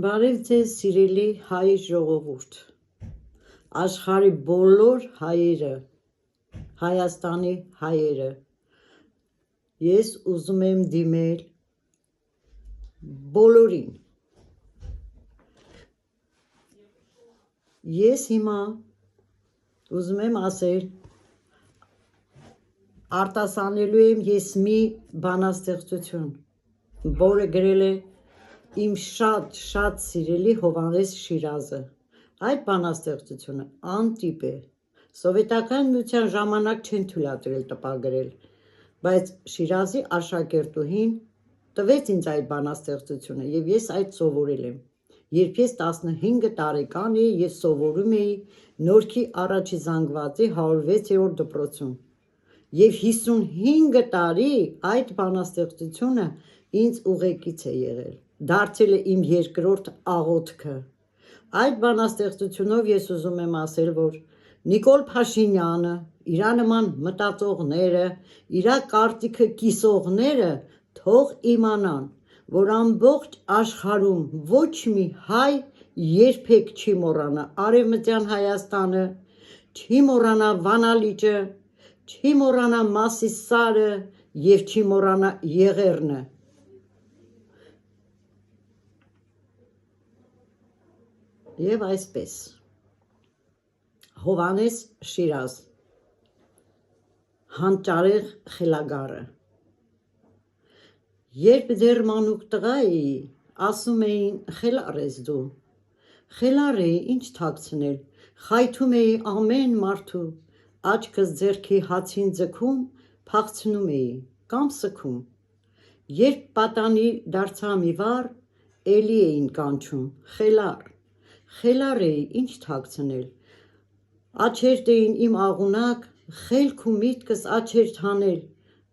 Բարև ձեզ սիրելի հայ ժողովուրդ, աշխարհի բոլոր հայերը, Հայաստանի հայերը, ես ուզում եմ դիմել բոլորին, ես հիմա ուզում եմ ասել, արտասանելու եմ ես մի բանաստեղծություն, որը գրել է իմ շատ սիրելի Հովհաննես Շիրազը, այդ բանաստեղծությունը անտիպ է, սովետական միության ժամանակ չեն թույլատրել տպագրել, բայց Շիրազի աշակերտուհին տվեց ինձ այդ բանաստեղծությունը և ես այդ սովորել եմ, երբ ես 15 տարեկան էի, ես սովորում էի Նորքի առաջի զանգվածի 106-րդ դպրոցում և 55 տարի այդ բանաստեղծությունը ինձ ուղեկից է եղել, դարձել է իմ երկրորդ աղոթքը, այդ բանաստեղծությունով ես ուզում եմ ասել, որ Նիկոլ Փաշինյանը, իրա նման մտածողները, իրա կարտիքը կիսողները թող իմանան, որ ամբողջ աշխարհում ոչ մի հայ երբեք չի մոռանա Արևմտյան Հայաստանը, չի մոռանա Վանալիճը, չի մոռանա Մասիս Սարը և չի մոռանա Եղեռնը։ Եվ այսպես, Հովհաննես Շիրազ, հանճարեղ խելագարը, երբ դեռ մանուկ տղա էի, ասում էին խելառ ես դու, խելառ էի ինչ թաքցնել, խայթում էի ամեն մարդու, աչքս ձեռքի հացին ձգում, փախցնում էի կամ սգում, երբ պատանի դարձա մի վառ, էլի էին կանչում, խելառ էի ինչ թաքցնել, աչերտ էին իմ աղունակ, խելք ու միտքս աչերտ հանել,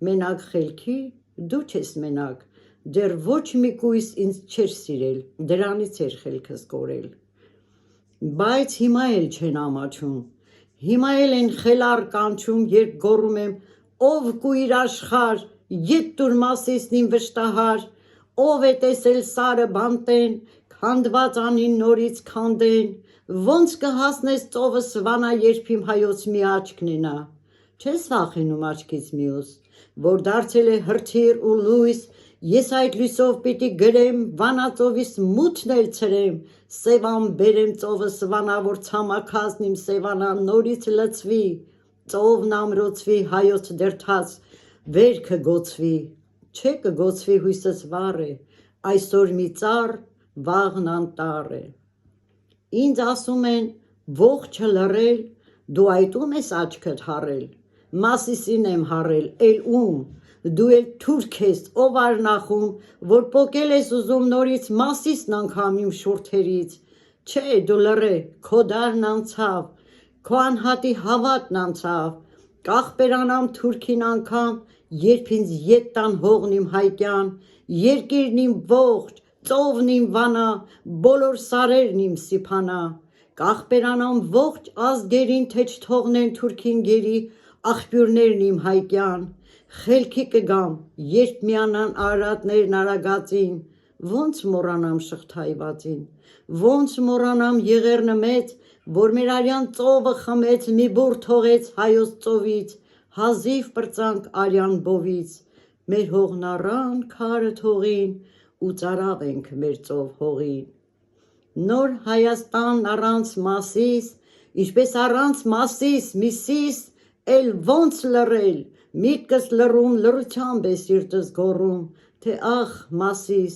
մենակ խելքի դու չես մենակ, դեռ ոչ մի կույս ինձ չէր սիրել, դրանից էր խելքս կորել, բայց հիմա էլ չեն ամաչում, հիմա էլ են խելառ կանչում, երբ գոռում եմ, ով կույր աշխարհ, ետ տուր Մասիսն իմ վշտահար, ով է տեսել Սարը բանտեն, քանդված անին նորից քանդեն, ոնց կհասնես ծովս Վանա, երբ իմ հայոց մի աչքն է նա, չես վախենում աչքից մյուս, որ դարձել է հրթիռ ու լույս, ես այդ լույսով պիտի գրեմ, Վանա ծովիս մութն էլ ցրեմ, սևան բերեմ ծովս Վանա, որ ցամաքածն իմ Սևանան նորից լցվի, ծովն ամրոցվի, հայոց դերթած վեր կգոցվի, չէ կգոցվի հույսս վառ է, այսօր մի ծառ, վաղն անտառ է, ինձ ասում են ողջը լռել, դու այդում ես աչքդ հառել, Մասիսին եմ հառել, էլ ում, դու էլ թուրք ես, ով Արնախում, որ պոկել ես ուզում նորից Մասիսն անգամ իմ շուրթերից, չէ դու լռե, քո դարն անցավ, քո անհատի հավատն անցավ, կախբերանամ թուրքին անգամ, երբ ինձ ետ տան հողն իմ հայկյան, երկիրն իմ ողջ, ծովն իմ Վանա, բոլոր սարերն իմ Սիփանա, կախբերանամ ողջ ազգերին, թե չթողնեն թուրքին գերի, աղբյուրներն իմ հայկյան, խելքի կգամ, երբ միանան Արարատներն Արագածին, ոնց մոռանամ Շղթայվածին, ոնց մոռանամ Եղեռնը մեծ, որ մեր արյան ծովը խմեց, մի բուռ թողեց հայոց ծովից, հազիվ պրծանք արյան բովից, մեր հողն առան քարը թողին, ու ծարավ ենք մեր ծով հողին, նոր Հայաստան առանց Մասիս, ինչպես առանց Մասիս, Միսիս, էլ ոնց լռել, միտքս լռում, լռությամբ է սիրտս գոռում, թե ախ Մասիս,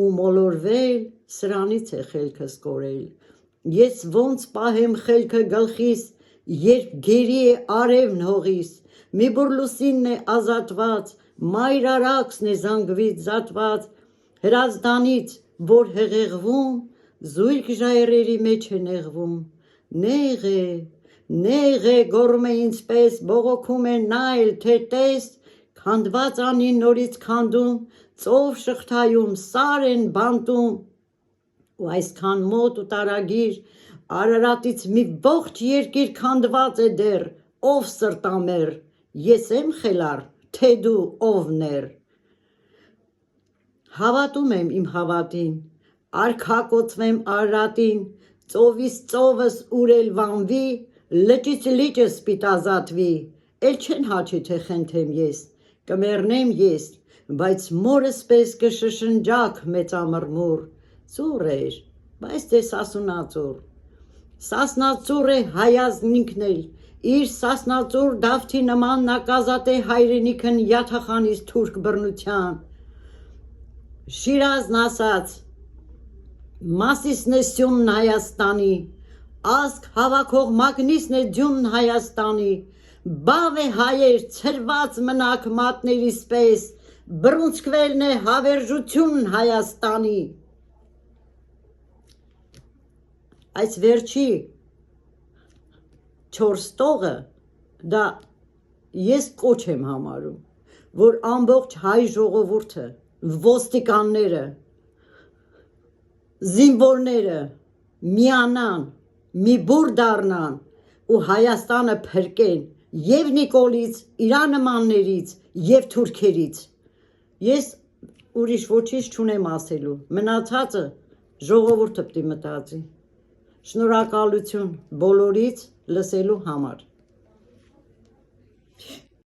ու մոլորվել, սրանից է խելքս կորել, ես ոնց պահեմ խելքը գլխիս, երբ գերի է արևն հողիս, մի բուռ լուսինն է ազատված, մայր արաքսն է զանգվից զատված, Հրազդանից, որ հեղեղվում, զույգ ժայռերի մեջ է նեղվում, նեղ է, գոռում է ինձպես, բողոքում է նա էլ, թե տես, քանդված անին նորից քանդում, ծով շղթայում, սար են բանտում, ու այսքան մոտ ու տարագիր, Արարատից մի ողջ երկիր քանդված է դեռ, ով սրտամեռ, ես եմ խելառ, թե դու ով նեռ, Հավատում եմ իմ հավատին, արքակոծվեմ Արարատին, ծովից ծովս ուրել վանվի, լճից լիճը սպիտազատվի, էլ չեն հաչի թե խենթեմ ես, կմեռնեմ ես, բայց մորս պես կշշնջակ մեծամռմուռ, ծուռ էր, բայց դե սասունածուռ, սասնածուռ է հայազնինքն էլ, իր սասնածուռ դավթի նման նակազատ է հայրենիքն յաթախանից թուրք բռնության, Շիրազն ասաց, Մասիսն է սյունն Հայաստանի, ազգ հավաքող մագնիսն է ձյունն Հայաստանի, բավ է հայեր, ցրված մնաք մատներիս պես, բռունցքվելն է հավերժությունն Հայաստանի։ Այս վերջի 4 տողը դա ես կոչ եմ համարում, որ ամբողջ հայ ժողովուրդը, ոստիկանները, զինվորները միանան, մի բուր դառնան ու Հայաստանը փրկեն եւ Նիկոլից, իրա նմաններից եւ թուրքերից։ Ես ուրիշ ոչինչ չունեմ ասելու, մնացածը ժողովուրդը պիտի մտածի։ Շնորհակալություն բոլորից լսելու համար։